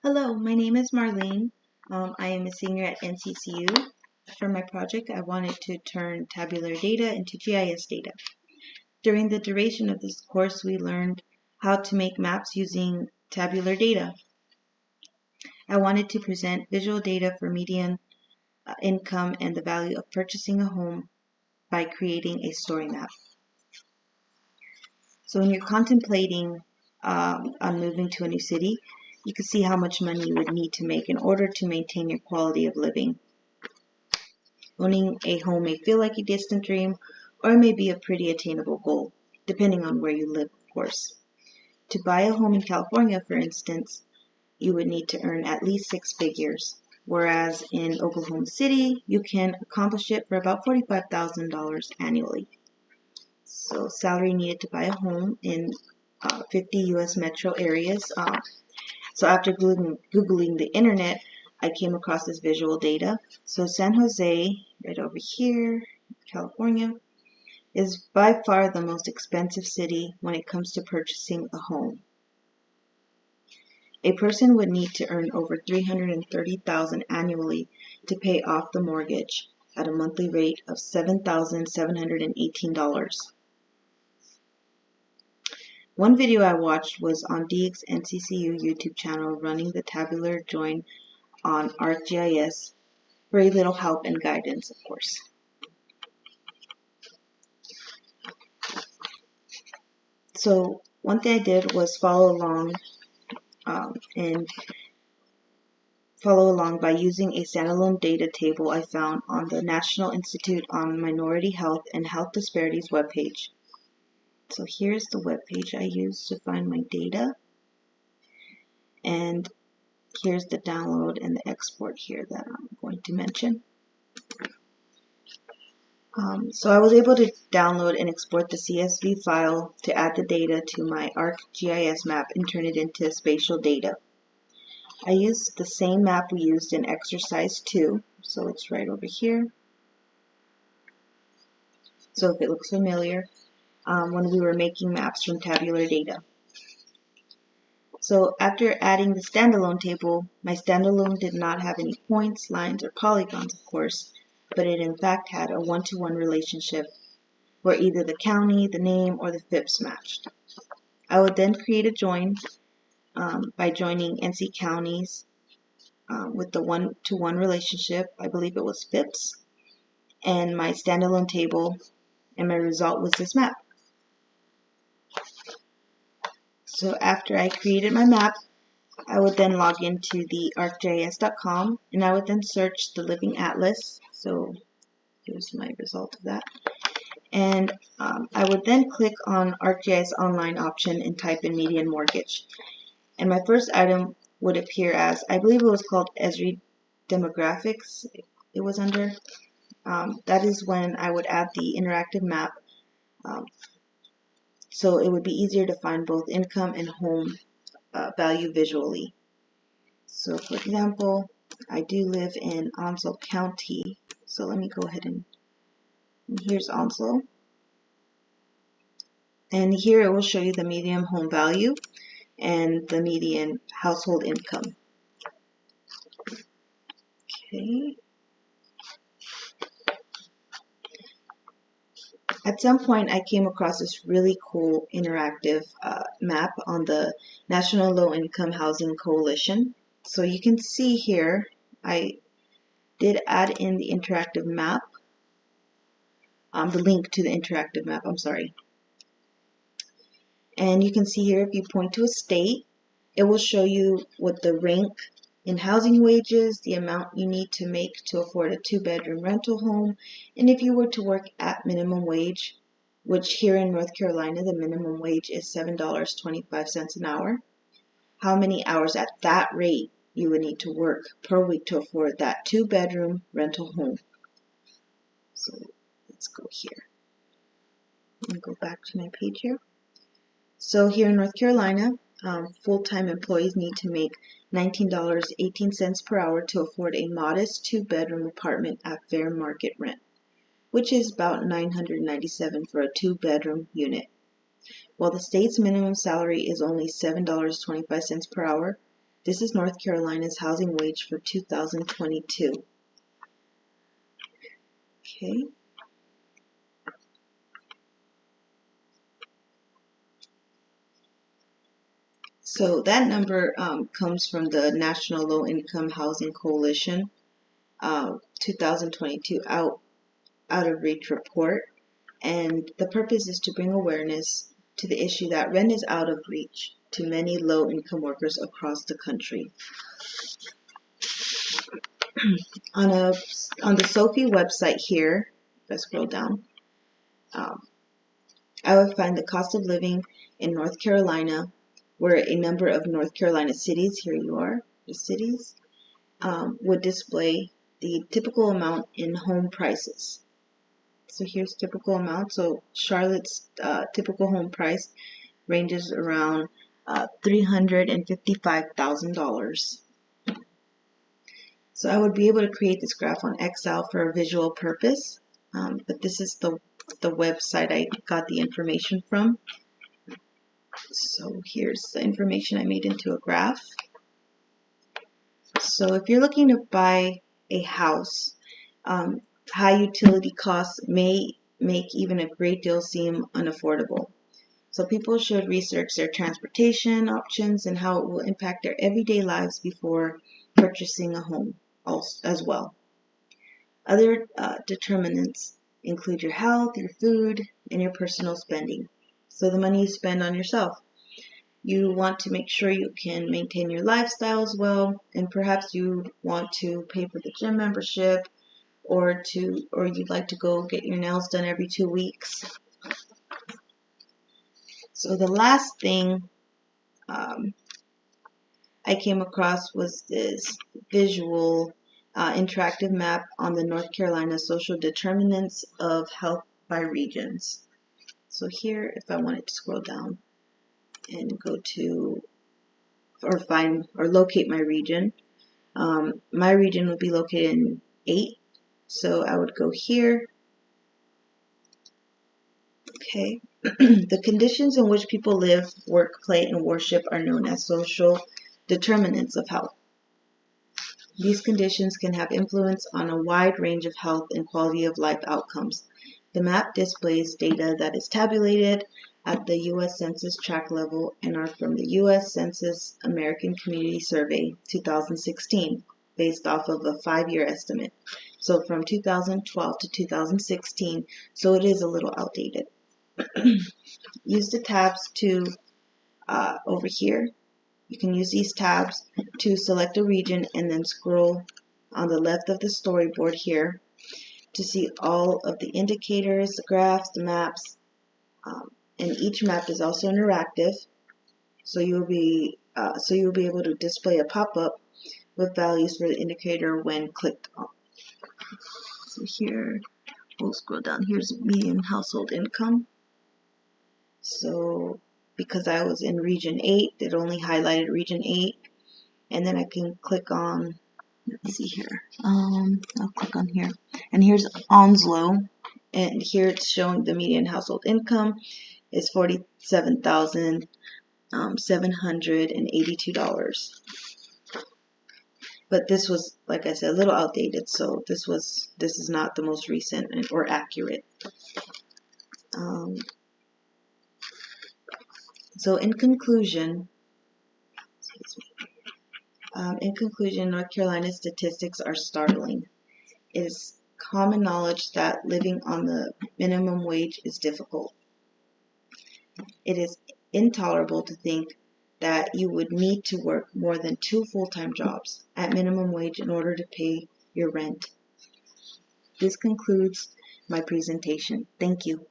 Hello, my name is Marlene. I am a senior at NCCU. For my project, I wanted to turn tabular data into GIS data. During the duration of this course, we learned how to make maps using tabular data. I wanted to present visual data for median income and the value of purchasing a home by creating a story map. So when you're contemplating on moving to a new city, you can see how much money you would need to make in order to maintain your quality of living. Owning a home may feel like a distant dream, or it may be a pretty attainable goal, depending on where you live, of course. To buy a home in California, for instance, you would need to earn at least 6 figures, whereas in Oklahoma City, you can accomplish it for about $45,000 annually. So salary needed to buy a home in 50 U.S. metro areas. So after Googling the internet, I came across this visual data. So San Jose, right over here, California, is by far the most expensive city when it comes to purchasing a home. A person would need to earn over $330,000 annually to pay off the mortgage at a monthly rate of $7,718. One video I watched was on DX NCCU YouTube channel running the tabular join on ArcGIS. Very little help and guidance, of course. So one thing I did was follow along by using a standalone data table I found on the National Institute on Minority Health and Health Disparities webpage. So here's the webpage I used to find my data, and here's the download and the export here that I'm going to mention. So I was able to download and export the CSV file to add the data to my ArcGIS map and turn it into spatial data. I used the same map we used in exercise 2, so it's right over here. So if it looks familiar, when we were making maps from tabular data. So after adding the standalone table, my standalone did not have any points, lines, or polygons, of course, but it in fact had a one-to-one relationship where either the county, the name, or the FIPS matched. I would then create a join by joining NC counties with the one-to-one relationship. I believe it was FIPS, and my standalone table, and my result was this map. So after I created my map, I would then log into the arcgis.com, and I would then search the living atlas. So here's my result of that. And I would then click on ArcGIS Online option and type in median mortgage. And my first item would appear as, I believe it was called Esri demographics it was under. That is when I would add the interactive map. So it would be easier to find both income and home value visually. So for example, I do live in Onslow County. So let me go ahead and here's Onslow. And here it will show you the median home value and the median household income. Okay. At some point, I came across this really cool interactive map on the National Low Income Housing Coalition. So you can see here, I did add in the interactive map, the link to the interactive map, I'm sorry. And you can see here, if you point to a state, it will show you what the rank in housing wages, the amount you need to make to afford a 2-bedroom rental home, and if you were to work at minimum wage, which here in North Carolina, the minimum wage is $7.25 an hour, how many hours at that rate you would need to work per week to afford that 2-bedroom rental home. So let's go here and go back to my page here. So here in North Carolina, full-time employees need to make $19.18 per hour to afford a modest 2-bedroom apartment at fair market rent, which is about $997 for a 2-bedroom unit. While the state's minimum salary is only $7.25 per hour, This is North Carolina's housing wage for 2022. Okay. So that number comes from the National Low Income Housing Coalition 2022 out of reach report, and the purpose is to bring awareness to the issue that rent is out of reach to many low income workers across the country. On the Sophie website here, if I scroll down, I would find the cost of living in North Carolina, where a number of North Carolina cities, here you are, the cities, would display the typical amount in home prices. So here's typical amount. So Charlotte's typical home price ranges around $355,000. So I would be able to create this graph on Excel for a visual purpose, but this is the website I got the information from. So here's the information I made into a graph. So if you're looking to buy a house, high utility costs may make even a great deal seem unaffordable. So people should research their transportation options and how it will impact their everyday lives before purchasing a home as well. Other determinants include your health, your food, and your personal spending. So the money you spend on yourself. You want to make sure you can maintain your lifestyle as well, and perhaps you want to pay for the gym membership, or you'd like to go get your nails done every 2 weeks. So the last thing I came across was this visual interactive map on the North Carolina social determinants of health by regions. So here, if I wanted to scroll down and go to or locate my region would be located in 8. So I would go here. Okay. The conditions in which people live, work, play, and worship are known as social determinants of health. These conditions can have influence on a wide range of health and quality of life outcomes. The map displays data that is tabulated at the U.S. Census tract level and are from the U.S. Census American Community Survey 2016, based off of a 5-year estimate. So from 2012 to 2016, so it is a little outdated. Use the tabs to, over here, you can use these tabs to select a region and then scroll on the left of the storyboard here to see all of the indicators, the graphs, the maps, and each map is also interactive. So you'll be able to display a pop-up with values for the indicator when clicked on. So here, we'll scroll down. Here's median household income. So because I was in region 8, it only highlighted region 8, and then I can click on, let's see here, I'll click on here, and here's Onslow, and here it's showing the median household income is $47,782. But this was, like I said, a little outdated, so this is not the most recent or accurate. So in conclusion, North Carolina's statistics are startling. It is common knowledge that living on the minimum wage is difficult. It is intolerable to think that you would need to work more than 2 full-time jobs at minimum wage in order to pay your rent. This concludes my presentation. Thank you.